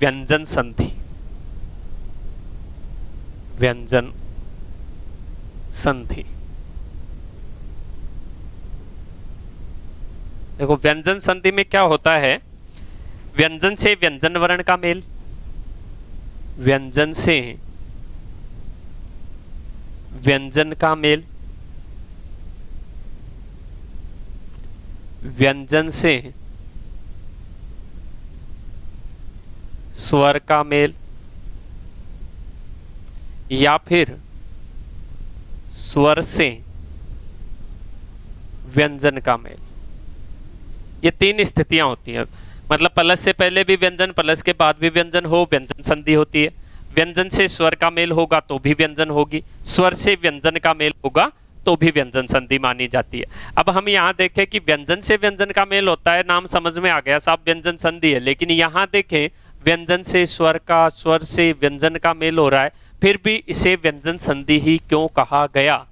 व्यंजन संधि। व्यंजन संधि। देखो व्यंजन संधि में क्या होता है, व्यंजन से व्यंजन वर्ण का मेल, व्यंजन से व्यंजन का मेल, व्यंजन से स्वर का मेल, या फिर स्वर से व्यंजन का मेल। ये तीन स्थितियां होती हैं। मतलब प्लस से पहले भी व्यंजन, प्लस के बाद भी व्यंजन हो, व्यंजन संधि होती है। व्यंजन से स्वर का मेल होगा तो भी व्यंजन होगी, स्वर से व्यंजन का मेल होगा तो भी व्यंजन संधि मानी जाती है। अब हम यहाँ देखें कि व्यंजन से व्यंजन का मेल होता है, नाम समझ में आ गया साहब, व्यंजन संधि है। लेकिन यहाँ देखें व्यंजन से स्वर का, स्वर से व्यंजन का मेल हो रहा है, फिर भी इसे व्यंजन संधि ही क्यों कहा गया?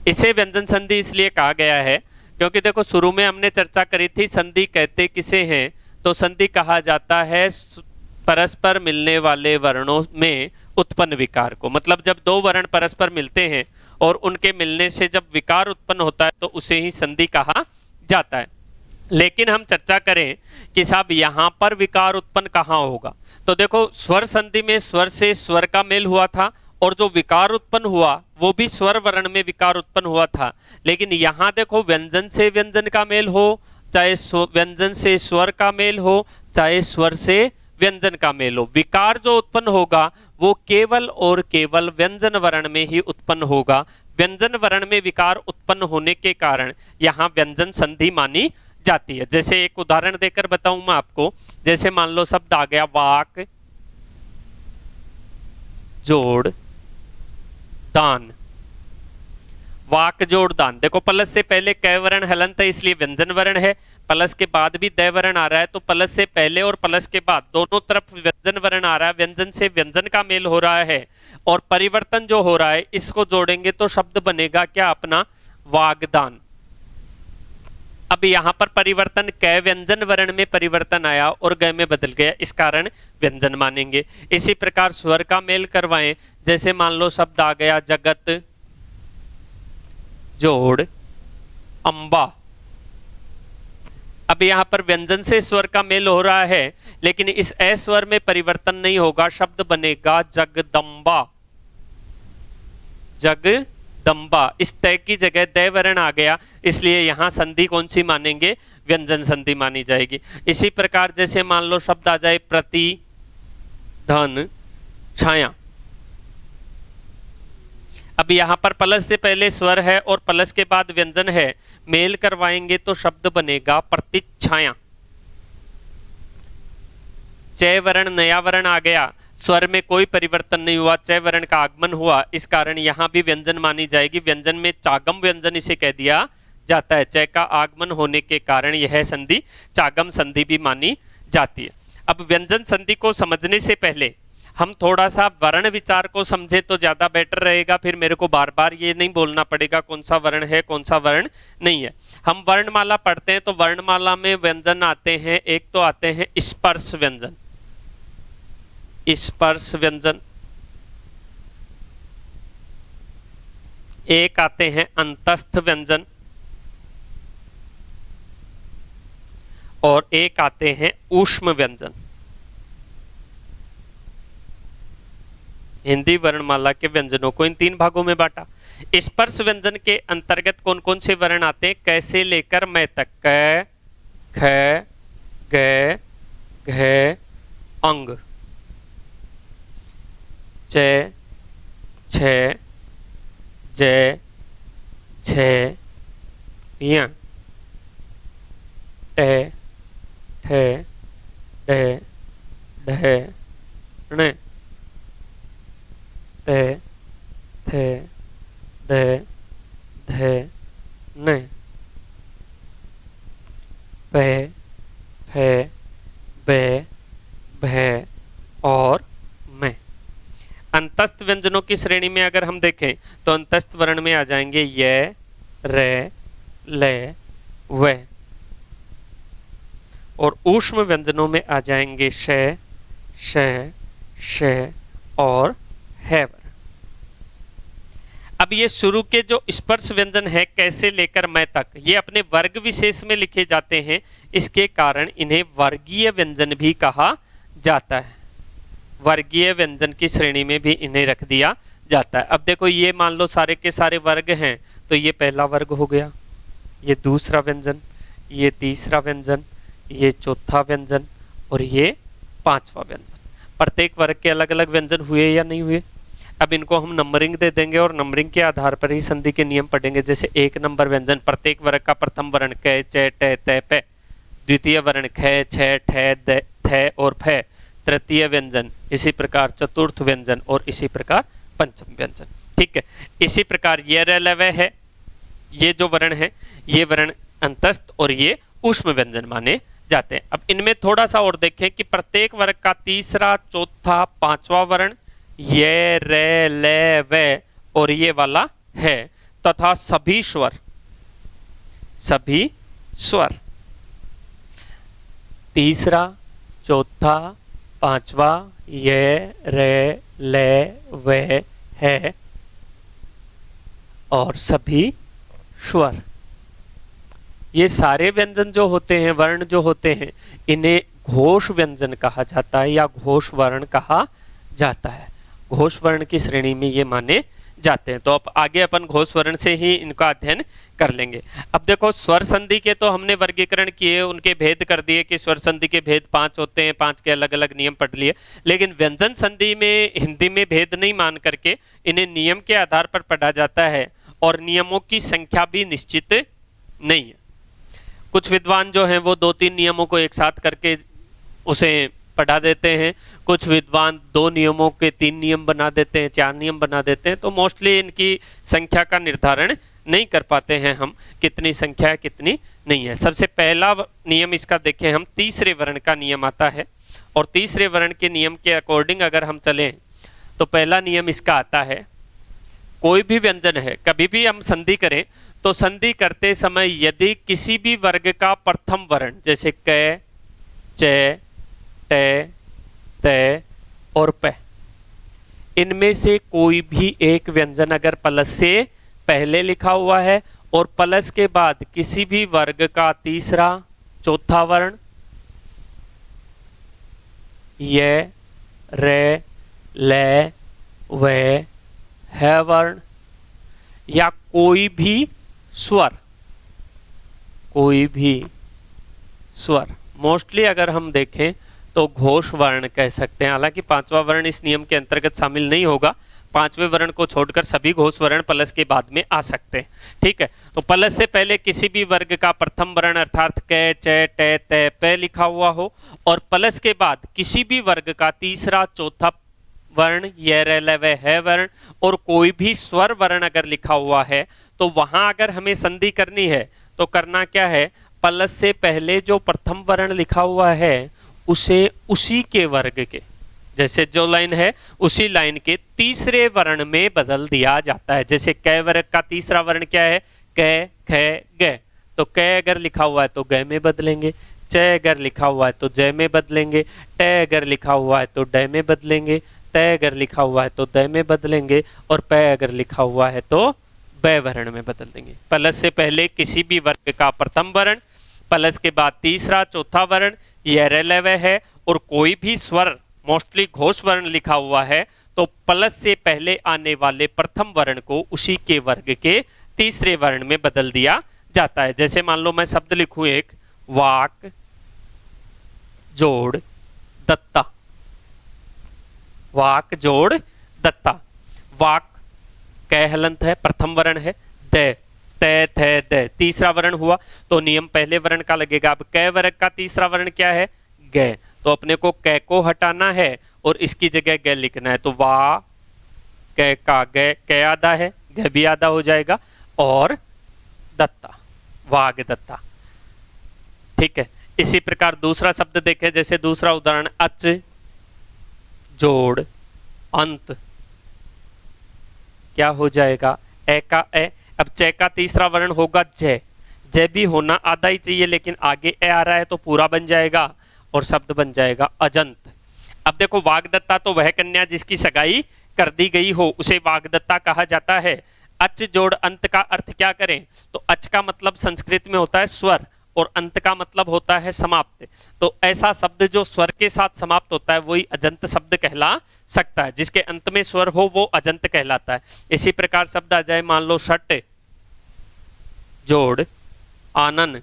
इसे व्यंजन संधि इसलिए कहा गया है क्योंकि देखो शुरू में हमने चर्चा करी थी, संधि कहते किसे हैं, तो संधि कहा जाता है परस्पर मिलने वाले वर्णों में उत्पन्न विकार को। मतलब जब दो वर्ण परस्पर मिलते हैं और उनके मिलने से जब विकार उत्पन्न होता है तो उसे ही संधि कहा जाता है। लेकिन हम चर्चा करें कि साहब यहाँ पर विकार उत्पन्न कहाँ होगा, तो देखो स्वर संधि में स्वर से स्वर का मेल हुआ था और जो विकार उत्पन्न हुआ वो भी स्वर वर्ण में विकार उत्पन्न हुआ था। लेकिन यहाँ देखो व्यंजन से व्यंजन का मेल हो, चाहे व्यंजन से स्वर का मेल हो, चाहे स्वर से व्यंजन का मेल हो, विकार जो उत्पन्न होगा वो केवल और केवल व्यंजन वर्ण में ही उत्पन्न होगा। व्यंजन वर्ण में विकार उत्पन्न होने के कारण यहाँ व्यंजन संधि मानी जाती है। जैसे एक उदाहरण देकर बताऊं मैं आपको, जैसे मान लो शब्द आ गया वाक जोड़ दान। वाक जोड़ दान, देखो प्लस से पहले कै वर्ण हलंत है इसलिए व्यंजन वर्ण है, प्लस के बाद भी दै वर्ण आ रहा है, तो प्लस से पहले और प्लस के बाद दोनों तरफ व्यंजन वर्ण आ रहा है, व्यंजन से व्यंजन का मेल हो रहा है और परिवर्तन जो हो रहा है इसको जोड़ेंगे तो शब्द बनेगा क्या अपना, वागदान। अब यहाँ पर परिवर्तन कै व्यंजन वर्ण में परिवर्तन आया और गय में बदल गया, इस कारण व्यंजन मानेंगे। इसी प्रकार स्वर का मेल करवाएं, जैसे मान लो शब्द आ गया जगत जोड़ अंबा। अब यहाँ पर व्यंजन से स्वर का मेल हो रहा है लेकिन इस ए स्वर में परिवर्तन नहीं होगा, शब्द बनेगा जगदम्बा। जगदम्बा, इस तय की जगह दै वर्ण आ गया इसलिए यहां संधि कौन सी मानेंगे, व्यंजन संधि मानी जाएगी। इसी प्रकार जैसे मान लो शब्द आ जाए प्रति धन छाया। अब यहां पर प्लस से पहले स्वर है और प्लस के बाद व्यंजन है, मेल करवाएंगे तो शब्द बनेगा प्रतिच्छाया। चय वर्ण नया वर्ण आ गया, स्वर में कोई परिवर्तन नहीं हुआ, चय वर्ण का आगमन हुआ, इस कारण यहां भी व्यंजन मानी जाएगी। व्यंजन में चागम व्यंजन इसे कह दिया जाता है, चय का आगमन होने के कारण यह संधि चागम संधि भी मानी जाती है। अब व्यंजन संधि को समझने से पहले हम थोड़ा सा वर्ण विचार को समझे तो ज्यादा बेटर रहेगा, फिर मेरे को बार बार ये नहीं बोलना पड़ेगा कौन सा वर्ण है कौन सा वर्ण नहीं है। हम वर्णमाला पढ़ते हैं तो वर्णमाला में व्यंजन आते हैं, एक तो आते हैं स्पर्श व्यंजन, स्पर्श व्यंजन, एक आते हैं अंतस्थ व्यंजन और एक आते हैं ऊष्म व्यंजन। हिंदी वर्णमाला के व्यंजनों को इन तीन भागों में बांटा। स्पर्श व्यंजन के अंतर्गत कौन कौन से वर्ण आते हैं, कैसे लेकर मैं तक, क ख ग घ अंग, च छ ज छ य ट ठ ड ढ ण त थ द ध न प फ ब भ और मैं। अंतस्थ व्यंजनों की श्रेणी में अगर हम देखें तो अंतस्थ वर्ण में आ जाएंगे य र ल व और ऊष्म व्यंजनों में आ जाएंगे श श, श और है वर्ण। अब ये शुरू के जो स्पर्श व्यंजन है कैसे लेकर मैं तक, ये अपने वर्ग विशेष में लिखे जाते हैं, इसके कारण इन्हें वर्गीय व्यंजन भी कहा जाता है। वर्गीय व्यंजन की श्रेणी में भी इन्हें रख दिया जाता है। अब देखो ये मान लो सारे के सारे वर्ग हैं, तो ये पहला वर्ग हो गया, ये दूसरा व्यंजन, ये तीसरा व्यंजन, ये चौथा व्यंजन और ये पांचवा व्यंजन। प्रत्येक वर्ग के अलग अलग व्यंजन हुए या नहीं हुए। अब इनको हम नंबरिंग दे देंगे और नंबरिंग के आधार पर ही संधि के नियम पढ़ेंगे। जैसे 1 नंबर व्यंजन, प्रत्येक वर्ग का प्रथम वर्ण क, च, ट, त, प, द्वितीय वर्ण ख, छ, ठ, थ और फ, तृतीय व्यंजन, इसी प्रकार चतुर्थ व्यंजन और इसी प्रकार पंचम व्यंजन। ठीक है, इसी प्रकार ये रलव है, ये जो वर्ण है ये वर्ण अंतस्थ और ये ऊष्म व्यंजन माने जाते हैं। अब इनमें थोड़ा सा और देखें कि प्रत्येक वर्ग का तीसरा, चौथा, पांचवा वर्ण ये, रे, ले, वे और ये वाला है तथा सभी स्वर, सभी स्वर तीसरा, चौथा, पांचवा ये, रे, ले, वे है और सभी स्वर, ये सारे व्यंजन जो होते हैं, वर्ण जो होते हैं, इन्हें घोष व्यंजन कहा जाता है या घोष वर्ण कहा जाता है। घोष वर्ण की श्रेणी में ये माने जाते हैं। तो अब आगे अपन घोष वर्ण से ही इनका अध्ययन कर लेंगे। अब देखो स्वर संधि के तो हमने वर्गीकरण किए, उनके भेद कर दिए कि स्वर संधि के भेद 5 होते हैं, 5 के अलग अलग नियम पढ़ लिए। लेकिन व्यंजन संधि में हिंदी में भेद नहीं मान करके इन्हें नियम के आधार पर पढ़ा जाता है और नियमों की संख्या भी निश्चित नहीं है। कुछ विद्वान जो हैं वो 2-3 नियमों को एक साथ करके उसे पढ़ा देते हैं, कुछ विद्वान 2 नियमों के 3 नियम बना देते हैं, 4 नियम बना देते हैं। तो मोस्टली इनकी संख्या का निर्धारण नहीं कर पाते हैं हम, कितनी संख्या है कितनी नहीं है। सबसे पहला नियम इसका देखें हम, तीसरे वर्ण का नियम आता है और तीसरे वर्ण के नियम के अकॉर्डिंग अगर हम चलें तो पहला नियम इसका आता है, कोई भी व्यंजन है, कभी भी हम संधि करें तो संधि करते समय यदि किसी भी वर्ग का प्रथम वर्ण जैसे क, च, ट, त और प, इनमें से कोई भी एक व्यंजन अगर प्लस से पहले लिखा हुआ है और प्लस के बाद किसी भी वर्ग का तीसरा, चौथा वर्ण ये, रे, ले, वे है वर्ण या कोई भी स्वर, कोई भी स्वर, मोस्टली अगर हम देखें तो घोष वर्ण कह सकते हैं। हालांकि 5वां वर्ण इस नियम के अंतर्गत शामिल नहीं होगा, 5वें वर्ण को छोड़कर सभी घोष वर्ण प्लस के बाद में आ सकते हैं। ठीक है, तो प्लस से पहले किसी भी वर्ग का प्रथम वर्ण अर्थात क, च, ट, त, प लिखा हुआ हो और प्लस के बाद किसी भी वर्ग का तीसरा, चौथा वर्ण ये, रे, ले, वे है वर्ण और कोई भी स्वर वर्ण अगर लिखा हुआ है तो वहां अगर हमें संधि करनी है तो करना क्या है, प्लस से पहले जो प्रथम वर्ण लिखा हुआ है उसे उसी के वर्ग के, जैसे जो लाइन है उसी लाइन के तीसरे वर्ण में बदल दिया जाता है। जैसे क वर्ग का तीसरा वर्ण क्या है, क, ख, ग, तो क अगर लिखा हुआ है तो ग में बदलेंगे, च अगर लिखा हुआ है तो ज में बदलेंगे, ट अगर लिखा हुआ है तो ड में बदलेंगे, त अगर लिखा हुआ है तो द में बदलेंगे और प अगर लिखा हुआ है तो ब वर्ण में बदल देंगे। प्लस से पहले किसी भी वर्ग का प्रथम वर्ण, प्लस के बाद तीसरा, चौथा वर्ण यह रेलेव है और कोई भी स्वर मोस्टली घोष वर्ण लिखा हुआ है तो प्लस से पहले आने वाले प्रथम वर्ण को उसी के वर्ग के तीसरे वर्ण में बदल दिया जाता है। जैसे मान लो मैं शब्द लिखूं एक, वाक जोड़ दत्ता, वाक जोड़ दत्ता, वाक क हलंत है, प्रथम वर्ण है, द त थ द तीसरा वर्ण हुआ तो नियम पहले वर्ण का लगेगा। अब क वर्ग का तीसरा वर्ण क्या है, ग, तो अपने को क को हटाना है और इसकी जगह ग लिखना है, तो वा क का ग, क आधा है, ग भी आधा हो जाएगा और दत्ता, वाग दत्ता। ठीक है, इसी प्रकार दूसरा शब्द देखें, जैसे दूसरा उदाहरण, अच जोड़ अंत, क्या हो जाएगा, ए का ए। अब च का तीसरा वर्ण होगा ज, ज भी होना आधा ही चाहिए लेकिन आगे ए आ रहा है तो पूरा बन जाएगा और शब्द बन जाएगा अजंत। अब देखो वाग्दत्ता तो वह कन्या जिसकी सगाई कर दी गई हो उसे वाग्दत्ता कहा जाता है। अच जोड़ अंत का अर्थ क्या करें, तो अच का मतलब संस्कृत में होता है स्वर और अंत का मतलब होता है समाप्त। तो ऐसा शब्द जो स्वर के साथ समाप्त होता है वही अजंत शब्द कहला सकता है, जिसके अंत में स्वर हो वो अजंत कहलाता है। इसी प्रकार शब्द आ जाए, मान लो षट जोड़ आनन,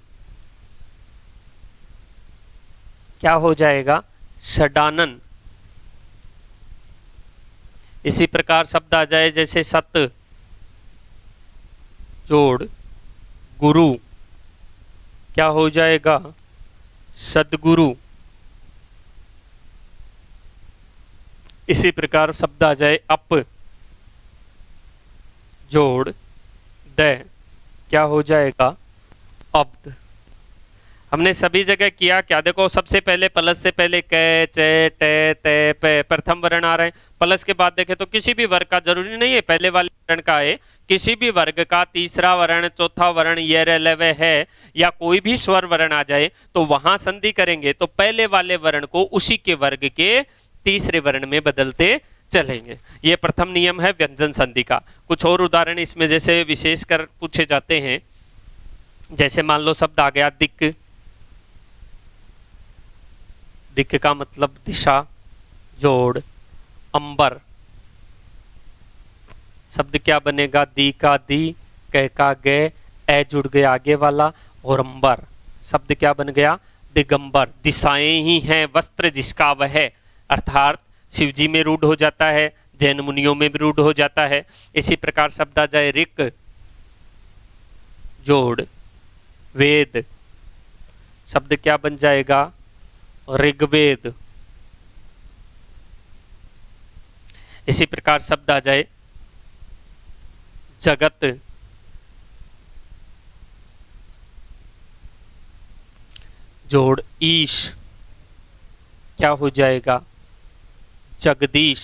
क्या हो जाएगा, षडानन। इसी प्रकार शब्द आ जाए जैसे सत जोड़ गुरु, क्या हो जाएगा, सदगुरु। इसी प्रकार शब्द आ जाए अप जोड़ द, क्या हो जाएगा, अब्द। हमने सभी जगह किया क्या, देखो सबसे पहले प्लस से पहले क च ट त प प्रथम वर्ण आ रहे हैं, प्लस के बाद देखें तो किसी भी वर्ग का, जरूरी नहीं है पहले वाले वर्ण का है, किसी भी वर्ग का तीसरा वर्ण, चौथा वर्ण, ये रेलवे है या कोई भी स्वर वर्ण आ जाए तो वहां संधि करेंगे तो पहले वाले वर्ण को उसी के वर्ग के तीसरे वर्ण में बदलते चलेंगे। ये प्रथम नियम है व्यंजन संधि का। कुछ और उदाहरण इसमें जैसे विशेषकर पूछे जाते हैं, जैसे मान लो शब्द आ गया दिक्, दिक् का मतलब दिशा जोड़ अंबर, शब्द क्या बनेगा, दी का दी, कै का गे, ए जुड़ गया आगे वाला और अंबर, शब्द क्या बन गया, दिगंबर। दिशाएं ही हैं वस्त्र जिसका वह है, अर्थात शिव जी में रूढ़ हो जाता है, जैन मुनियों में भी रूढ़ हो जाता है। इसी प्रकार शब्द आ जाए ऋक जोड़ वेद, शब्द क्या बन जाएगा, ऋग्वेद। इसी प्रकार शब्द आ जाए जगत जोड़ ईश, क्या हो जाएगा, जगदीश।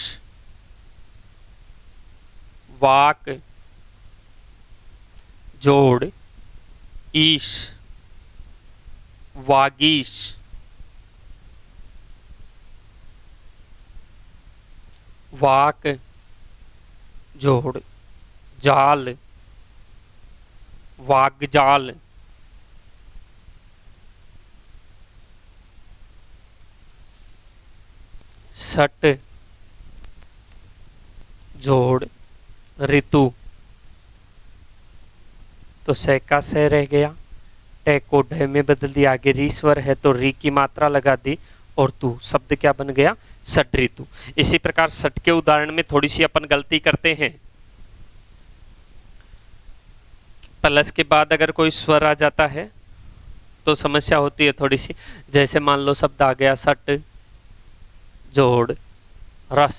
वाक जोड़ ईश, वागीश। वाक जोड़ जाल, वागजाल। सट जोड़ ऋतु, तो सै का सै रह गया, टे को ढ में बदल दिया, आगे री स्वर है तो री की मात्रा लगा दी और तू, शब्द क्या बन गया, सट ऋतु। इसी प्रकार सट के उदाहरण में थोड़ी सी अपन गलती करते हैं, प्लस के बाद अगर कोई स्वर आ जाता है तो समस्या होती है थोड़ी सी। जैसे मान लो शब्द आ गया सट जोड़ रस,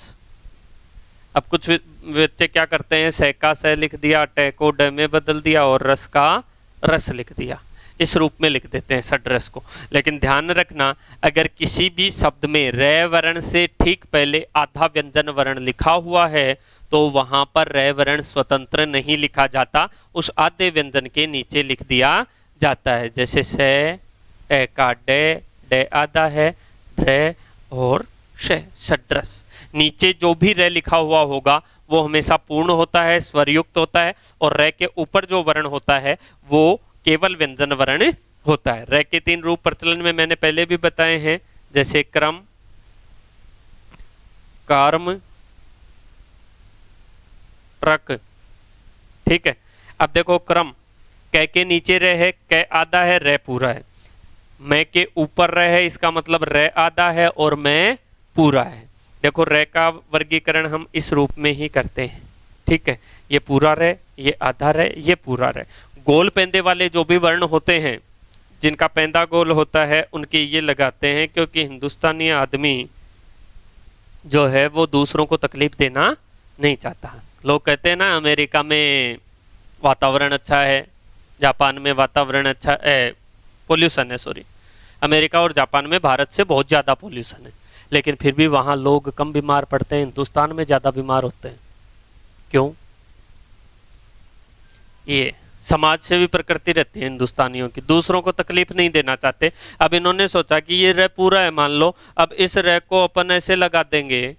अब कुछ बच्चे क्या करते हैं, सै का सै लिख दिया, टे को ड में बदल दिया और रस का रस लिख दिया, इस रूप में लिख देते हैं षड्रस को। लेकिन ध्यान रखना, अगर किसी भी शब्द में रे वर्ण से ठीक पहले आधा व्यंजन वर्ण लिखा हुआ है तो वहां पर रे वर्ण स्वतंत्र नहीं लिखा जाता, उस आधे व्यंजन के नीचे लिख दिया जाता है। जैसे से, ए का डे आधा है, रे और शे, षड्रस। नीचे जो भी रे लिखा हुआ होगा वो हमेशा पूर्ण होता है, स्वरयुक्त होता है, और रे के ऊपर जो वर्ण होता है वो केवल व्यंजन वर्ण होता है। रे के 3 रूप प्रचलन में मैंने पहले भी बताए हैं, जैसे क्रम, कर्म, ट्रक। ठीक है, अब देखो क्रम, कै के नीचे रे है, कै आधा है, रे पूरा है। मैं के ऊपर रे है, इसका मतलब रे आधा है और मैं पूरा है। देखो रे का वर्गीकरण हम इस रूप में ही करते हैं। ठीक है, ये पूरा रे, ये आधा रे, ये पूरा रे। गोल पेंदे वाले जो भी वर्ण होते हैं, जिनका पेंदा गोल होता है, उनके ये लगाते हैं, क्योंकि हिंदुस्तानी आदमी जो है वो दूसरों को तकलीफ देना नहीं चाहता। लोग कहते हैं ना अमेरिका में वातावरण अच्छा है, जापान में वातावरण अच्छा है, पोल्यूशन है, सॉरी, अमेरिका और जापान में भारत से बहुत ज़्यादा पोल्यूशन है, लेकिन फिर भी वहाँ लोग कम बीमार पड़ते हैं, हिंदुस्तान में ज़्यादा बीमार होते हैं। क्यों? ये समाज सेवी प्रकृति रहती है हिंदुस्तानियों की, दूसरों को तकलीफ नहीं देना चाहते। अब इन्होंने सोचा कि ये रह पूरा है मान लो, अब इस रह को अपन ऐसे लगा देंगे,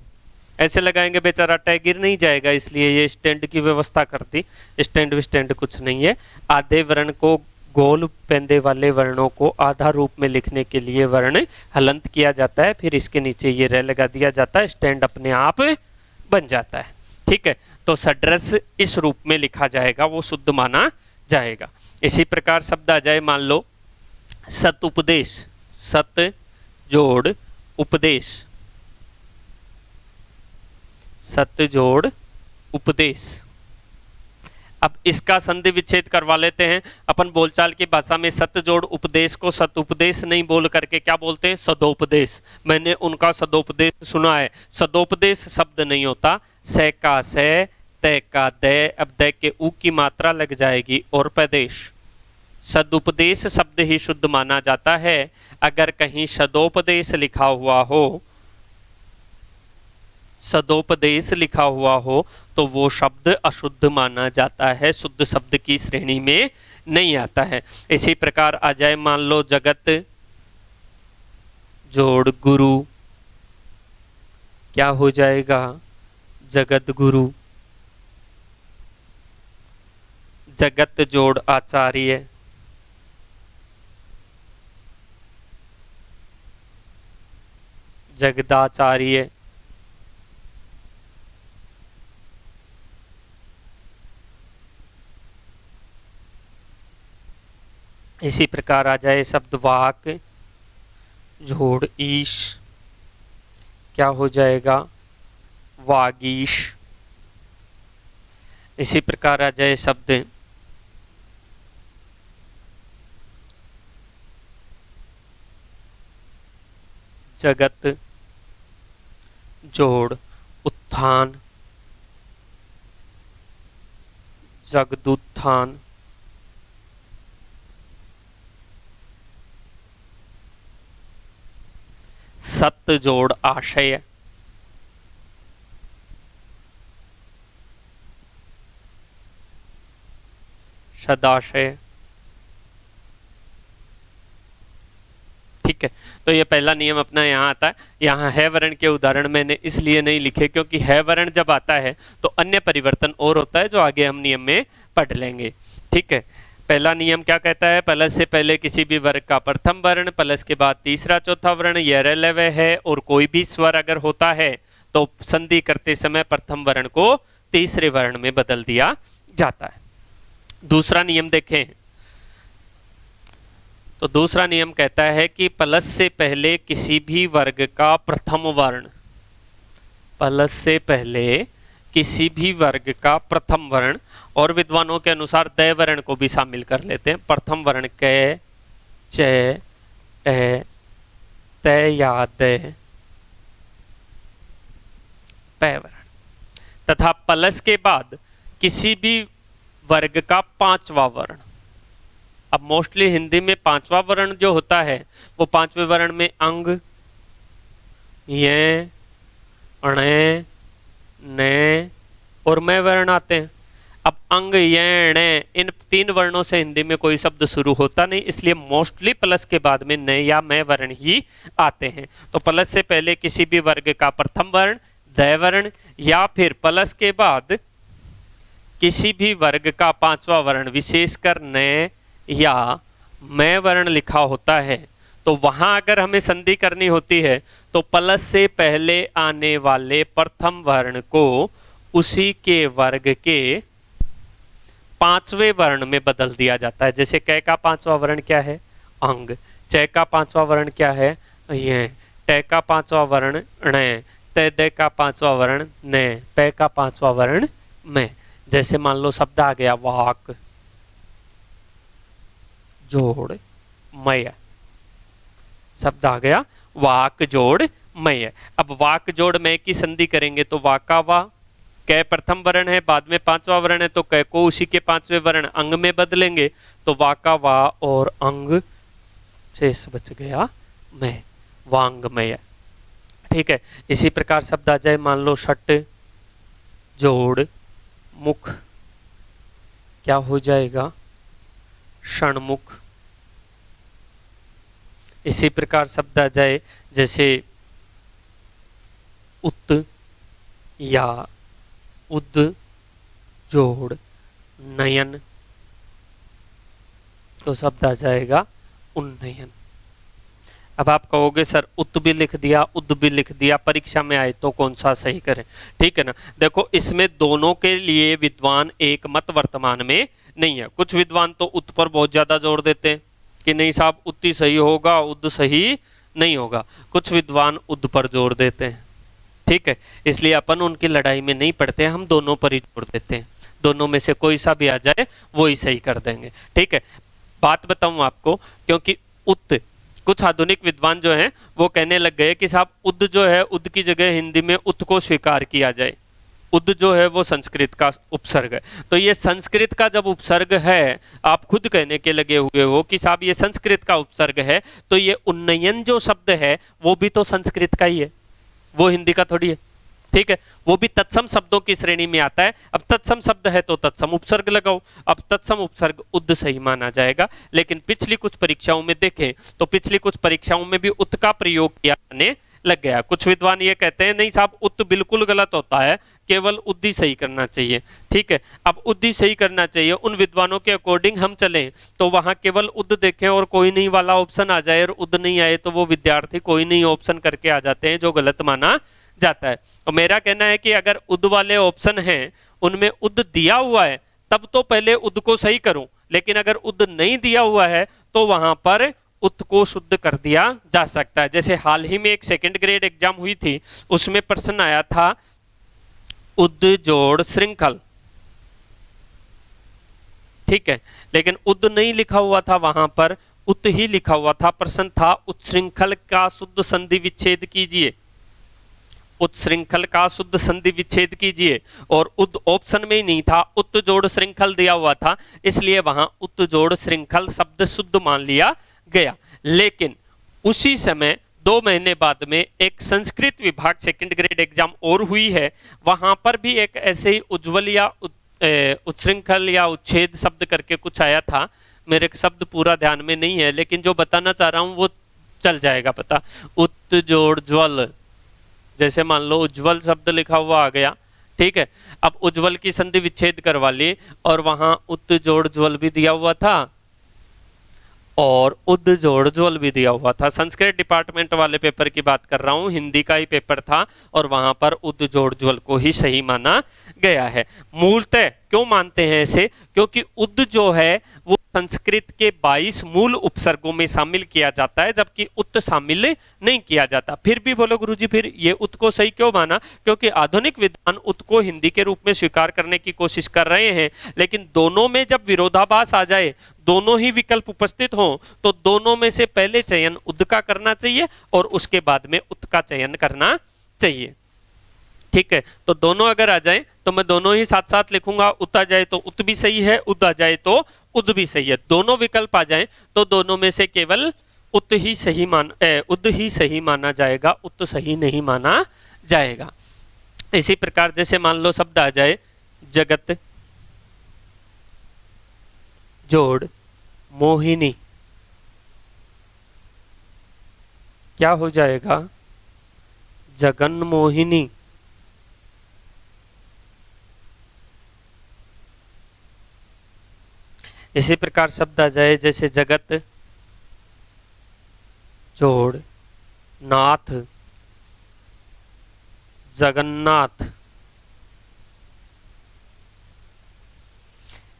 ऐसे लगाएंगे बेचारा टैग गिर नहीं जाएगा, इसलिए ये स्टैंड की व्यवस्था कर दी। स्टैंड विस्टैंड कुछ नहीं है। आधे वर्ण को, गोल पेंदे वाले वर्णों को आधा रूप में लिखने के लिए वर्ण हलंत किया जाता है, फिर इसके नीचे ये रह लगा दिया जाता है, स्टैंड अपने आप बन जाता है। ठीक है, तो सड्रस इस रूप में लिखा जाएगा, वो शुद्ध माना जाएगा। इसी प्रकार शब्द आ जाए मान लो सत उपदेश, सत जोड़ उपदेश, सत जोड़ उपदेश। अब इसका संधि विच्छेद करवा लेते हैं अपन। बोलचाल की भाषा में सत जोड़ उपदेश को सदुपदेश नहीं बोल करके क्या बोलते हैं, सदोपदेश। मैंने उनका सदोपदेश सुना है। सदोपदेश शब्द नहीं होता, से का से, तय का दय, अब दय के ऊ की मात्रा लग जाएगी और प्रदेश। सदुपदेश शब्द ही शुद्ध माना जाता है। अगर कहीं सदोपदेश लिखा हुआ हो, सदोपदेश लिखा हुआ हो तो वो शब्द अशुद्ध माना जाता है, शुद्ध शब्द की श्रेणी में नहीं आता है। इसी प्रकार आ जाए मान लो जगत जोड़ गुरु, क्या हो जाएगा, जगत गुरु। जगत जोड़ आचार्य, जगदाचार्य। इसी प्रकार आ जाए शब्द वाक जोड़ ईश, क्या हो जाएगा, वागीश। इसी प्रकार आ जाए शब्द जगत जोड़ उत्थान, जगदुत्थान। सत जोड़ आशय, सदाशय। ठीक है, तो ये पहला नियम अपना यहाँ आता है। यहाँ है वर्ण के उदाहरण मैंने इसलिए नहीं लिखे क्योंकि है वर्ण जब आता है तो अन्य परिवर्तन और होता है जो आगे हम नियम में पढ़ लेंगे। ठीक है, पहला नियम क्या कहता है, प्लस से पहले किसी भी वर्ग का प्रथम वर्ण, प्लस के बाद तीसरा चौथा वर्ण यह रलव है, और कोई भी स्वर अगर होता है तो संधि करते समय प्रथम वर्ण को तीसरे वर्ण में बदल दिया जाता है। दूसरा नियम देखें तो दूसरा नियम कहता है कि प्लस से पहले किसी भी वर्ग का प्रथम वर्ण, प्लस से पहले किसी भी वर्ग का प्रथम वर्ण, और विद्वानों के अनुसार दय वर्ण को भी शामिल कर लेते हैं। प्रथम वर्ण क, च, ट, तय या दय, पै वर्ण, तथा प्लस के बाद किसी भी वर्ग का पांचवा वर्ण। अब मोस्टली हिंदी में पांचवा वर्ण जो होता है वो पांचवें वर्ण में अंग, ये, अणे, ने और मैं वर्ण आते हैं। अब अंग, ये, णे, इन तीन वर्णों से हिंदी में कोई शब्द शुरू होता नहीं, इसलिए मोस्टली प्लस के बाद में न या मैं वर्ण ही आते हैं। तो प्लस से पहले किसी भी वर्ग का प्रथम वर्ण दय वर्ण, या फिर प्लस के बाद किसी भी वर्ग का पांचवा वर्ण विशेषकर न या मैं वर्ण लिखा होता है, तो वहां अगर हमें संधि करनी होती है तो प्लस से पहले आने वाले प्रथम वर्ण को उसी के वर्ग के पांचवें वर्ण में बदल दिया जाता है। जैसे क का पांचवा वर्ण क्या है, अंग, च का पांचवा वर्ण क्या है, ये, ट का पांचवा वर्ण ण, त द का पांचवा वर्ण न, प का पांचवा वर्ण में। जैसे मान लो शब्द आ गया वाक जोड़ मय, शब्द आ गया वाक जोड़ मय। अब वाक जोड़ मय की संधि करेंगे तो वाका वा, क प्रथम वर्ण है, बाद में पांचवा वर्ण है, तो क को उसी के पांचवें वर्ण अंग में बदलेंगे तो वाका वा और अंग शेष बच गया मय, वांगमय। ठीक है, इसी प्रकार शब्द आ जाए मान लो षट जोड़ मुख, क्या हो जाएगा, षण्मुख। इसी प्रकार शब्द आ जाए जैसे उत या उद जोड़ नयन, तो शब्द आ जाएगा उन्नयन। अब आप कहोगे सर उत भी लिख दिया उद भी लिख दिया, परीक्षा में आए तो कौन सा सही करें? ठीक है ना, देखो इसमें दोनों के लिए विद्वान एक मत वर्तमान में नहीं है। कुछ विद्वान तो उत पर बहुत ज्यादा जोर देते हैं कि नहीं साहब उत ही सही होगा, उद सही नहीं होगा। कुछ विद्वान उद पर जोर देते हैं। ठीक है, इसलिए अपन उनकी लड़ाई में नहीं पड़ते, हम दोनों पर ही जोर देते हैं। दोनों में से कोई सा भी आ जाए वो ही सही कर देंगे। ठीक है, बात बताऊं आपको, क्योंकि उत, कुछ आधुनिक विद्वान जो हैं वो कहने लग गए कि साहब उद जो है, उद की जगह हिंदी में उत को स्वीकार किया जाए। उद जो है वो संस्कृत का उपसर्ग है, तो ये संस्कृत का जब उपसर्ग है, आप खुद कहने के लगे हुए हो कि साहब ये संस्कृत का उपसर्ग है, तो ये उन्नयन जो शब्द है वो भी तो संस्कृत का ही है, वो हिंदी का थोड़ी है। ठीक है, वो भी तत्सम शब्दों की श्रेणी में आता है। अब तत्सम शब्द है तो तत्सम उपसर्ग लगाओ। अब तत्सम उपसर्ग उद सही माना जाएगा, लेकिन पिछली कुछ परीक्षाओं में देखें तो पिछली कुछ परीक्षाओं में भी उत का प्रयोग किया जाने लग गया। कुछ विद्वान ये कहते हैं नहीं साहब उत बिल्कुल गलत होता है, केवल उद ही सही करना चाहिए। ठीक है, अब उद ही सही करना चाहिए, उन विद्वानों के अकॉर्डिंग हम चलें तो वहां केवल उद देखें और कोई नहीं वाला ऑप्शन आ जाए और उद नहीं आए तो वो विद्यार्थी कोई नहीं ऑप्शन करके आ जाते हैं, जो गलत माना जाता है। और मेरा कहना है कि अगर उद वाले ऑप्शन हैं उनमें उद दिया हुआ है तब तो पहले उद को सही करूं, लेकिन अगर उद नहीं दिया हुआ है तो वहां पर उत को शुद्ध कर दिया जा सकता है। जैसे हाल ही में एक सेकंड ग्रेड एग्जाम हुई थी, उसमें प्रश्न आया था उद जोड़ श्रृंखल। ठीक है, लेकिन उद नहीं लिखा हुआ था, वहां पर उत ही लिखा हुआ था। प्रश्न था उत्श्रृंखल का शुद्ध संधि विच्छेद कीजिए, उत्श्रृंखल का शुद्ध संधि विच्छेद कीजिए, और उद ऑप्शन में ही नहीं था, उत जोड़ श्रृंखल दिया हुआ था, इसलिए वहां उत जोड़ श्रृंखल शब्द शुद्ध मान लिया गया। लेकिन उसी समय 2 महीने बाद में एक संस्कृत विभाग सेकंड ग्रेड एग्जाम और हुई है, वहां पर भी एक ऐसे ही उज्ज्वल या उत्श्रृंखल या उच्छेद शब्द करके कुछ आया था। मेरे शब्द पूरा ध्यान में नहीं है, लेकिन जो बताना चाह रहा हूं वो चल जाएगा पता। उत जोड़ ज्वल, जैसे मान लो उज्ज्वल शब्द लिखा हुआ आ गया। ठीक है, अब उज्ज्वल की संधि विच्छेद करवा ली और वहां उत जोड़ ज्वल भी दिया हुआ था और उद जोड़ ज्वल भी दिया हुआ था। संस्कृत डिपार्टमेंट वाले पेपर की बात कर रहा हूं, हिंदी का ही पेपर था और वहां पर उद जोड़ ज्वल को ही सही माना गया है। मूलतः क्यों मानते हैं ऐसे? क्योंकि उद जो है वो संस्कृत के 22 मूल उपसर्गों में शामिल किया जाता है, जबकि उत शामिल नहीं किया जाता। फिर भी बोलो गुरुजी फिर ये उत को सही क्यों माना? क्योंकि आधुनिक विद्वान उत को हिंदी के रूप में स्वीकार करने की कोशिश कर रहे हैं, लेकिन दोनों में जब विरोधाभास आ जाए, दोनों ही विकल्प उपस्थित हों, तो दोनों में से पहले चयन उद का करना चाहिए और उसके बाद में उत का चयन करना चाहिए। ठीक है, तो दोनों अगर आ जाए तो मैं दोनों ही साथ साथ लिखूंगा। उत आ जाए तो उत भी सही है, उद आ जाए तो उद भी सही है। दोनों विकल्प आ जाए तो दोनों में से केवल उत ही सही उद ही सही माना जाएगा, उत सही नहीं माना जाएगा। इसी प्रकार जैसे मान लो शब्द आ जाए जगत जोड़ मोहिनी, क्या हो जाएगा? जगन मोहिनी। इसी प्रकार शब्द आ जाए जैसे जगत जोड़ नाथ, जगन्नाथ।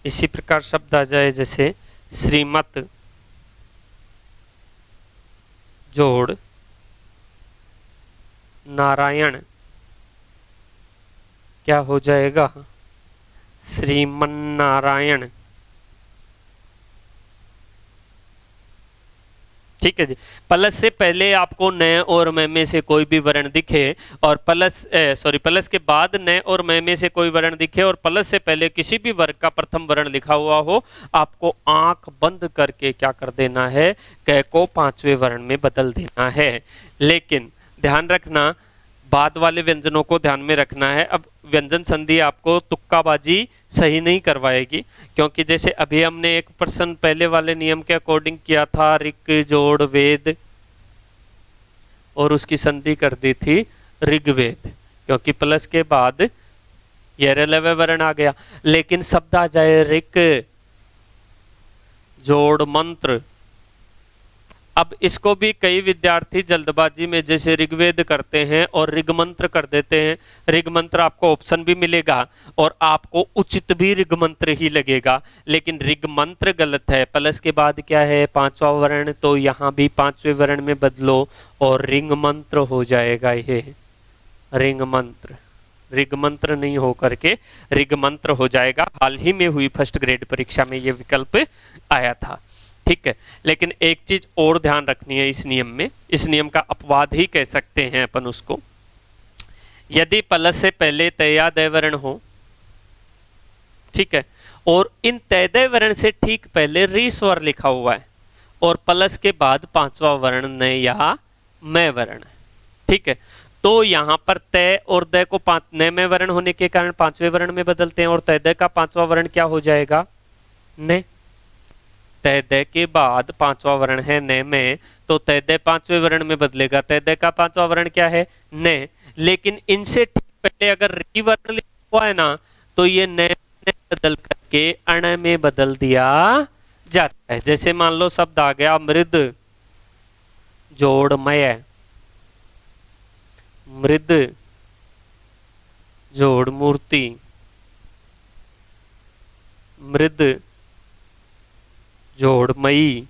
इसी प्रकार शब्द आ जाए जैसे श्रीमत जोड़ नारायण, क्या हो जाएगा? श्रीमन्नारायण। ठीक है जी, प्लस से पहले आपको न और म में से कोई भी वर्ण दिखे और प्लस के बाद न और म में से कोई वर्ण दिखे और प्लस से पहले किसी भी वर्ग का प्रथम वर्ण लिखा हुआ हो, आपको आंख बंद करके क्या कर देना है? क को 5वें वर्ण में बदल देना है। लेकिन ध्यान रखना, बाद वाले व्यंजनों को ध्यान में रखना है। अब व्यंजन संधि आपको तुक्काबाजी सही नहीं करवाएगी, क्योंकि जैसे अभी हमने एक प्रश्न पहले वाले नियम के अकॉर्डिंग किया था, ऋक जोड़ वेद, और उसकी संधि कर दी थी ऋग्वेद, क्योंकि प्लस के बाद यरलव्य वर्ण आ गया। लेकिन शब्द आ जाए ऋक जोड़ मंत्र, अब इसको भी कई विद्यार्थी जल्दबाजी में जैसे ऋग्वेद करते हैं और ऋग मंत्र कर देते हैं। ऋग मंत्र आपको ऑप्शन भी मिलेगा और आपको उचित भी ऋग मंत्र ही लगेगा, लेकिन ऋग मंत्र गलत है। प्लस के बाद क्या है, पांचवा वर्ण, तो यहां भी पांचवें वर्ण में बदलो और रिंग मंत्र हो जाएगा। ये रिंग मंत्र, ऋग मंत्र नहीं हो करके ऋग मंत्र हो जाएगा। हाल ही में हुई फर्स्ट ग्रेड परीक्षा में ये विकल्प आया था, ठीक है। लेकिन एक चीज और ध्यान रखनी है इस नियम में, इस नियम का अपवाद ही कह सकते हैं अपन उसको। यदि प्लस से पहले तया दय वर्ण हो, ठीक है, और इन तय वर्ण से ठीक पहले री स्वर लिखा हुआ है और प्लस के बाद पांचवा वर्ण न या मैं वर्ण, ठीक है, तो यहां पर तय और दय को न में वर्ण होने के कारण पांचवें वर्ण में बदलते हैं और तय दय का पांचवा वर्ण क्या हो जाएगा, न। तय दय के बाद पांचवा वर्ण है न में, तो तय दय पांचवें वर्ण में बदलेगा। तय दय का पांचवा वर्ण क्या है, न। लेकिन इनसे ठीक पहले अगर री वर्ण लिखा हुआ है ना, तो ये न बदल करके अण में बदल दिया जाता है। जैसे मान लो शब्द आ गया मृद जोड़मय, मृद जोड़ मूर्ति, मृद जोड़मयी,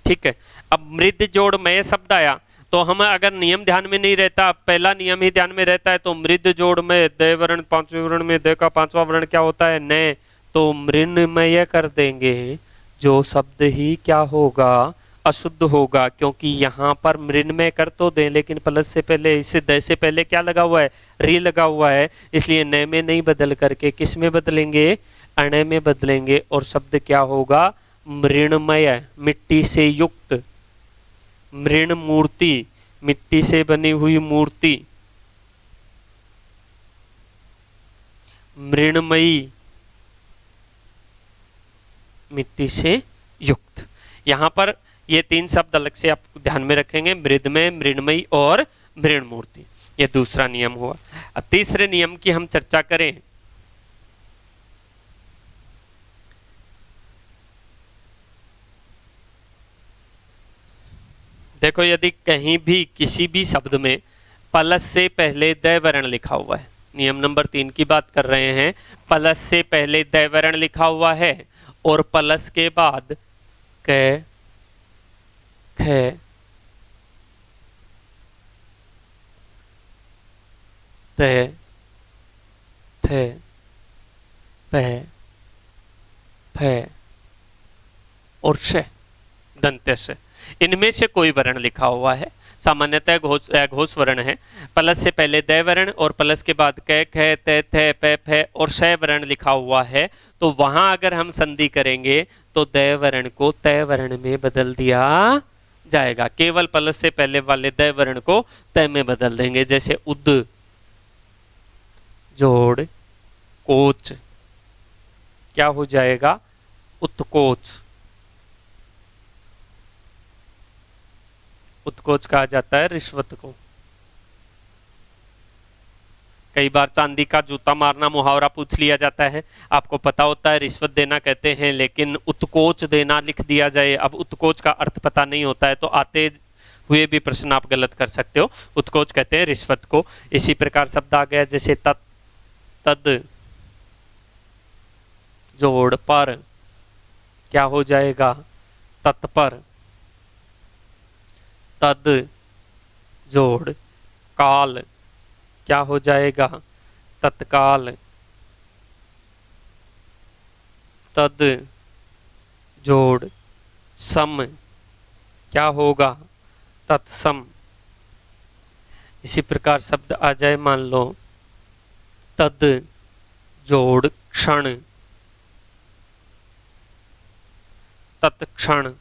ठीक है। अब मृद जोड़मय शब्द आया तो हम अगर नियम ध्यान में नहीं रहता, पहला नियम ही ध्यान में रहता है, तो मृद जोड़मय, दय वर्ण पांचवें वर्ण में, दय का पांचवा वर्ण क्या होता है, न, तो मृन्मय कर देंगे। जो शब्द ही क्या होगा, अशुद्ध होगा, क्योंकि यहां पर मृन्मय कर तो दें लेकिन प्लस से पहले, इससे दय से पहले क्या लगा हुआ है, री लगा हुआ है, इसलिए न में नहीं बदल करके किस में बदलेंगे, अण में बदलेंगे और शब्द क्या होगा, मृण्मय, मिट्टी से युक्त, मृण मूर्ति, मिट्टी से बनी हुई मूर्ति, मृण्मयी, मिट्टी से युक्त। यहां पर ये तीन शब्द अलग से आप ध्यान में रखेंगे, मृदमय, मृण्मयी और मृण मूर्ति। ये दूसरा नियम हुआ। अब तीसरे नियम की हम चर्चा करें। देखो, यदि कहीं भी किसी भी शब्द में प्लस से पहले दय वर्ण लिखा हुआ है, नियम नंबर 3 की बात कर रहे हैं, प्लस से पहले दय वर्ण लिखा हुआ है और प्लस के बाद क, ख, त, थ, प, फ और श, दंत्य से, इनमें से कोई वर्ण लिखा हुआ है, सामान्यतः घोष वर्ण है, प्लस से पहले दय वर्ण और प्लस के बाद क, ख, त, थ, प, फ और श वर्ण लिखा हुआ है, तो वहां अगर हम संधि करेंगे तो दय वर्ण को तय वर्ण में बदल दिया जाएगा। केवल प्लस से पहले वाले दय वर्ण को तय में बदल देंगे। जैसे उद जोड़ कोच, क्या हो जाएगा, उत्कोच, उत्कोच कहा जाता है रिश्वत को। कई बार चांदी का जूता मारना मुहावरा पूछ लिया जाता है, आपको पता होता है रिश्वत देना कहते हैं, लेकिन उत्कोच देना लिख दिया जाए। अब उत्कोच का अर्थ पता नहीं होता है तो आते हुए भी प्रश्न आप गलत कर सकते हो। उत्कोच कहते हैं रिश्वत को। इसी प्रकार शब्द आ गया जैसे तत्, तद जोड़ पर, क्या हो जाएगा, तत्पर, तद जोड़ काल, क्या हो जाएगा, तत्काल, तद जोड़ सम, क्या होगा, तत्सम। इसी प्रकार शब्द आ जाए, मान लो तद जोड़ क्षण, तत्क्षण।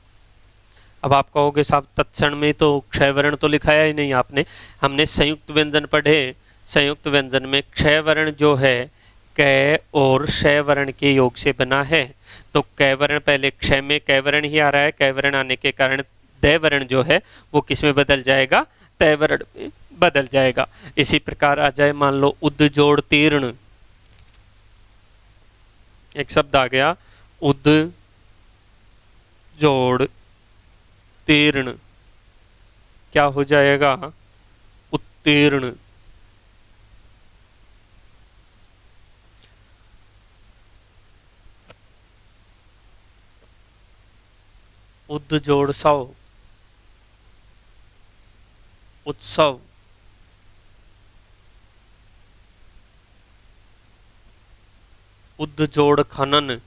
अब आप कहोगे साहब तत्क्षण में तो क्षय वर्ण तो लिखाया ही नहीं आपने, हमने संयुक्त व्यंजन पढ़े। संयुक्त व्यंजन में क्षय वर्ण जो है कै और क्षय वर्ण के योग से बना है, तो कै वर्ण पहले क्षय में कै वर्ण ही आ रहा है, कै वर्ण आने के कारण दै वर्ण जो है वो किस में बदल जाएगा, तय वर्ण में बदल जाएगा। इसी प्रकार आ जाए मान लो उद जोड़ तीर्ण, एक शब्द आ गया उद जोड़ तीर्ण, क्या हो जाएगा, उत्तीर्ण। उद जोड़ सौ, उत्सव। उद जोड़ खनन,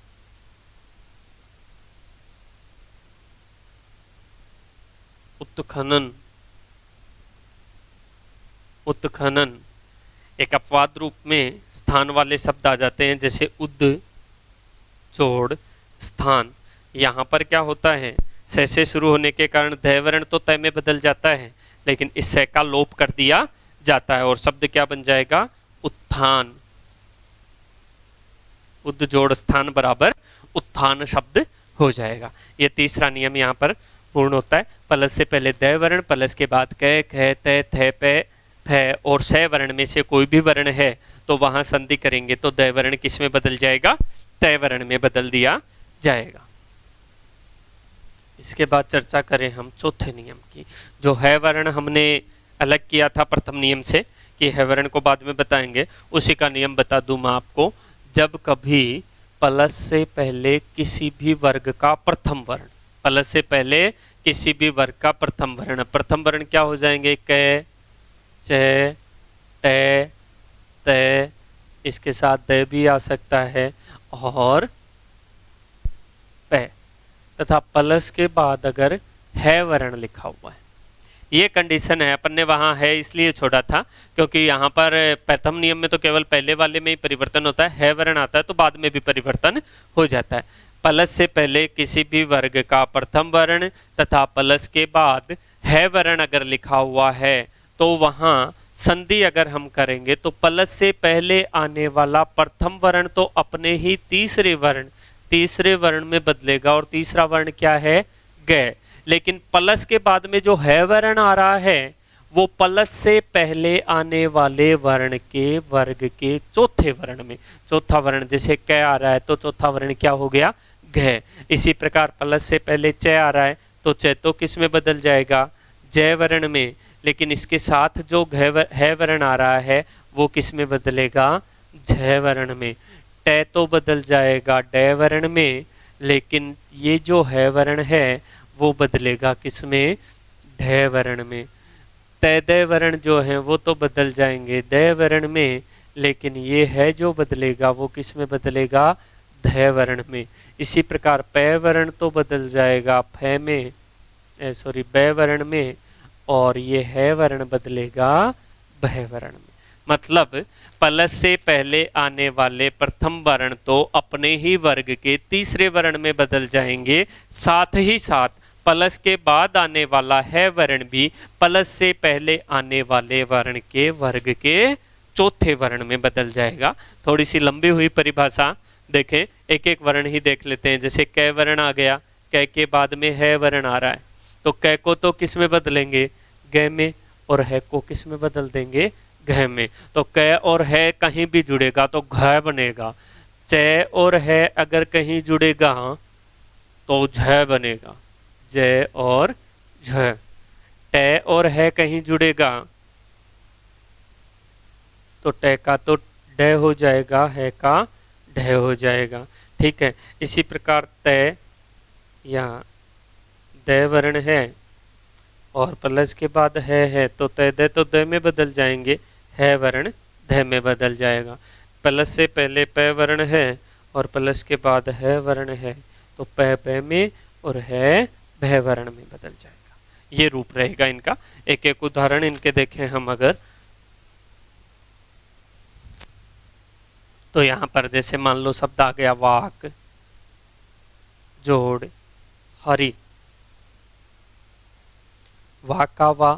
उत्खनन। उत्खनन एक अपवाद रूप में स्थान वाले शब्द आ जाते हैं, जैसे उद जोड़ स्थान। यहाँ पर क्या होता है, स से शुरू होने के कारण ध वर्ण तो तय में बदल जाता है, लेकिन इस स का लोप कर दिया जाता है और शब्द क्या बन जाएगा, उत्थान। उद जोड़ स्थान बराबर उत्थान शब्द हो जाएगा। ये तीसरा नियम यहाँ पर पूर्ण होता है। पलस से पहले द वर्ण, पलस के बाद क, ख, त, थ, प, फ और स वर्ण में से कोई भी वर्ण है तो वहां संधि करेंगे तो द वर्ण किस में बदल जाएगा, तय वर्ण में बदल दिया जाएगा। इसके बाद चर्चा करें हम चौथे नियम की। जो है वर्ण हमने अलग किया था प्रथम नियम से कि है वर्ण को बाद में बताएंगे, उसी का नियम बता दूं मैं आपको। जब कभी प्लस से पहले किसी भी वर्ग का प्रथम वर्ण, प्लस से पहले किसी भी वर्ग का प्रथम वर्ण क्या हो जाएंगे, क, च, ट, त, इसके साथ द भी आ सकता है और प, तथा प्लस के बाद अगर है वर्ण लिखा हुआ है। ये कंडीशन है, अपन ने वहां है इसलिए छोड़ा था क्योंकि यहाँ पर प्रथम नियम में तो केवल पहले वाले में ही परिवर्तन होता है वर्ण आता है तो बाद में भी परिवर्तन हो जाता है। प्लस से पहले किसी भी वर्ग का प्रथम वर्ण तथा प्लस के बाद है वर्ण अगर लिखा हुआ है तो वहां संधि अगर हम करेंगे तो प्लस से पहले आने वाला प्रथम वर्ण तो अपने ही तीसरे वर्ण में बदलेगा और तीसरा वर्ण क्या है, ग। लेकिन प्लस के बाद में जो है वर्ण आ रहा है वो प्लस से पहले आने वाले वर्ण के वर्ग के चौथे वर्ण में, चौथा वर्ण जैसे क आ रहा है तो चौथा वर्ण क्या हो गया, घ। इसी प्रकार प्लस से पहले च आ रहा है तो च तो किस में बदल जाएगा, जय वर्ण में। लेकिन इसके साथ जो है वर्ण आ रहा है वो किस में बदलेगा, झ वर्ण में। ट तो बदल जाएगा ड वर्ण में, लेकिन ये जो है वर्ण है वो बदलेगा किसमें, ढ वर्ण में। त द वर्ण जो है वो तो बदल जाएंगे द वर्ण में, लेकिन ये है जो बदलेगा वो किस में बदलेगा, ध वर्ण में। इसी प्रकार प वर्ण तो बदल जाएगा फ में, ब वर्ण में, और ये है वर्ण बदलेगा भ वर्ण में। मतलब प्लस से पहले आने वाले प्रथम वर्ण तो अपने ही वर्ग के तीसरे वर्ण में बदल जाएंगे, साथ ही साथ प्लस के बाद आने वाला है वर्ण भी प्लस से पहले आने वाले वर्ण के वर्ग के चौथे वर्ण में बदल जाएगा। थोड़ी सी लंबी हुई परिभाषा, देखें एक एक वर्ण ही देख लेते हैं। जैसे क वर्ण आ गया, क के बाद में है वर्ण आ रहा है तो क को तो किस में बदलेंगे, ग में, और है को किस में बदल देंगे, घ में। तो क और है कहीं भी जुड़ेगा तो घ बनेगा, च और है अगर कहीं जुड़ेगा तो झ बनेगा, ज और झ। ट और है कहीं जुड़ेगा तो ट का तो ड हो जाएगा, है का ढ हो जाएगा। ठीक है, इसी प्रकार त यहाँ द वर्ण है और प्लस के बाद है तो त द तो द में बदल जाएंगे, है वर्ण ध में बदल जाएगा। प्लस से पहले प वर्ण है और प्लस के बाद है वर्ण है तो प में और है भ वर्ण में बदल जाएगा। ये रूप रहेगा इनका। एक एक उदाहरण इनके देखें हम अगर, तो यहाँ पर जैसे मान लो शब्द आ गया वाक जोड़ हरि, वा का वा,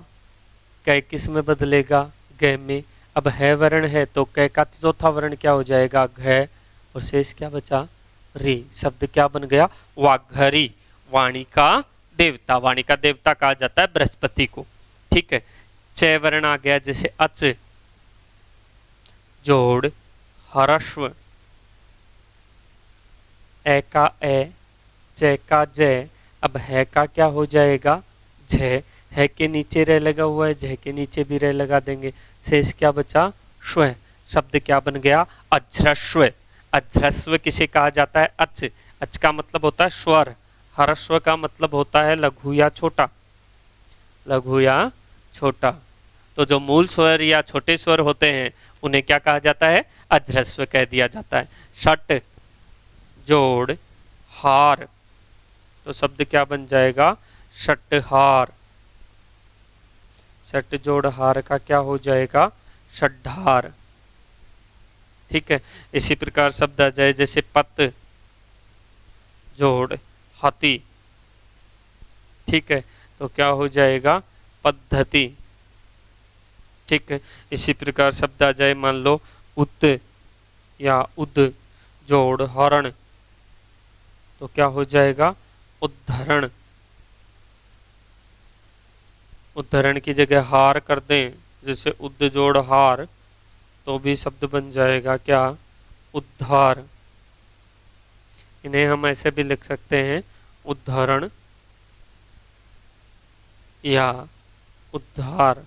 कै किस में बदलेगा, ग में। अब है वर्ण है तो कै का चौथा वर्ण क्या हो जाएगा, घ, और शेष क्या बचा, री। शब्द क्या बन गया, वाघरी। वाणी का देवता, वाणी का देवता कहा जाता है बृहस्पति को। ठीक है, च वर्ण आ गया, जैसे अच, जोड़ हरस्व, ए का ए, च का जय। अब है का क्या हो जाएगा, झ। है के नीचे रह लगा हुआ है, झ के नीचे भी रह लगा देंगे, शेष क्या बचा, श्व। शब्द क्या बन गया, अज्रस्व। अज्रस्व किसे कहा जाता है, अच। अच का मतलब होता है स्वर, हरस्व का मतलब होता है लघु या छोटा, लघु या छोटा। तो जो मूल स्वर या छोटे स्वर होते हैं उन्हें क्या कहा जाता है, अज्रस्व कह दिया जाता है। षट जोड़ हार, तो शब्द क्या बन जाएगा, षटहार। षट जोड़ हार का क्या हो जाएगा, षड्हार। ठीक है, इसी प्रकार शब्द आ जाए जैसे पत जोड़ हाथी। ठीक है, तो क्या हो जाएगा, पद्धति। ठीक है, इसी प्रकार शब्द आ जाए, मान लो उत या उद जोड़ हरण, तो क्या हो जाएगा, उद्धरण। उद्धरण की जगह हार कर दें, जैसे उद्ध जोड़ हार, तो भी शब्द बन जाएगा क्या, उद्धार। इन्हें हम ऐसे भी लिख सकते हैं, उद्धरण या उद्धार,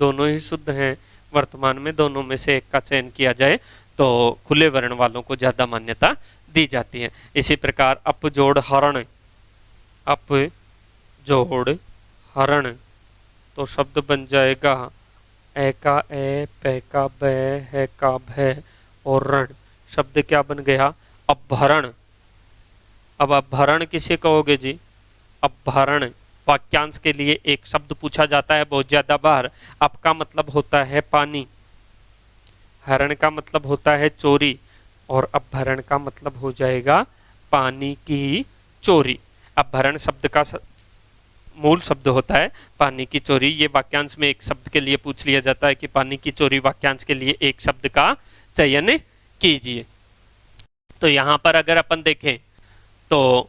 दोनों ही शुद्ध हैं। वर्तमान में दोनों में से एक का चयन किया जाए तो खुले वर्ण वालों को ज्यादा मान्यता दी जाती है। इसी प्रकार अप जोड़ हरण, अप जोड़ हरण, तो शब्द बन जाएगा ए का ए, पै का बै, है का भै और रण। शब्द क्या बन गया, अपहरण। अब अपहरण किसे कहोगे जी, अपहरण वाक्यांश के लिए एक शब्द पूछा जाता है बहुत ज्यादा बार। अप का मतलब होता है पानी, हरण का मतलब होता है चोरी, और अपहरण का मतलब हो जाएगा पानी की चोरी। अपहरण शब्द का मूल शब्द होता है पानी की चोरी। ये वाक्यांश में एक शब्द के लिए पूछ लिया जाता है कि पानी की चोरी वाक्यांश के लिए एक शब्द का चयन कीजिए। तो यहां पर अगर अपन देखें तो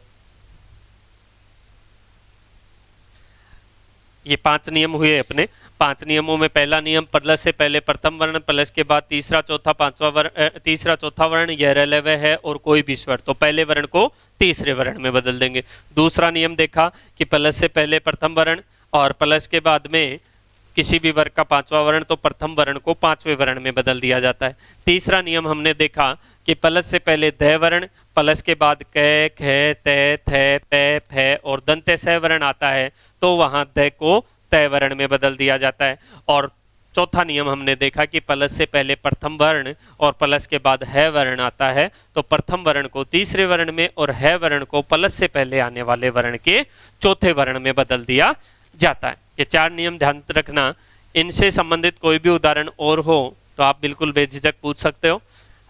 ये 5 नियम हुए अपने। 5 नियमों में पहला नियम, प्लस से पहले प्रथम वर्ण, प्लस के बाद तीसरा चौथा पांचवा वर्ण, तीसरा चौथा वर्ण यह रलव्य है और कोई भी स्वर, तो पहले वर्ण को तीसरे वर्ण में बदल देंगे। दूसरा नियम देखा कि प्लस से पहले प्रथम वर्ण और प्लस के बाद में किसी भी वर्ग का पांचवा वर्ण, तो प्रथम वर्ण को पांचवें वर्ण में बदल दिया जाता है। तीसरा नियम हमने देखा कि प्लस से पहले द वर्ण, प्लस के बाद क, ख, त, थ, प, फ और दंत्य स वर्ण आता है, तो वहां द को त वर्ण में बदल दिया जाता है। और चौथा नियम हमने देखा कि प्लस से पहले प्रथम वर्ण और प्लस के बाद है वर्ण आता है, तो प्रथम वर्ण को तीसरे वर्ण में और है वर्ण को प्लस से पहले आने वाले वर्ण के चौथे वर्ण में बदल दिया जाता है। ये 4 नियम ध्यान रखना। इनसे संबंधित कोई भी उदाहरण और हो तो आप बिल्कुल बेझिझक पूछ सकते हो।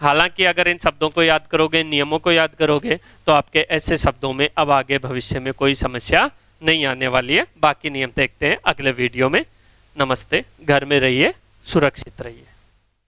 हालांकि अगर इन शब्दों को याद करोगे, नियमों को याद करोगे, तो आपके ऐसे शब्दों में अब आगे भविष्य में कोई समस्या नहीं आने वाली है। बाकी नियम देखते हैं अगले वीडियो में। नमस्ते, घर में रहिए, सुरक्षित रहिए।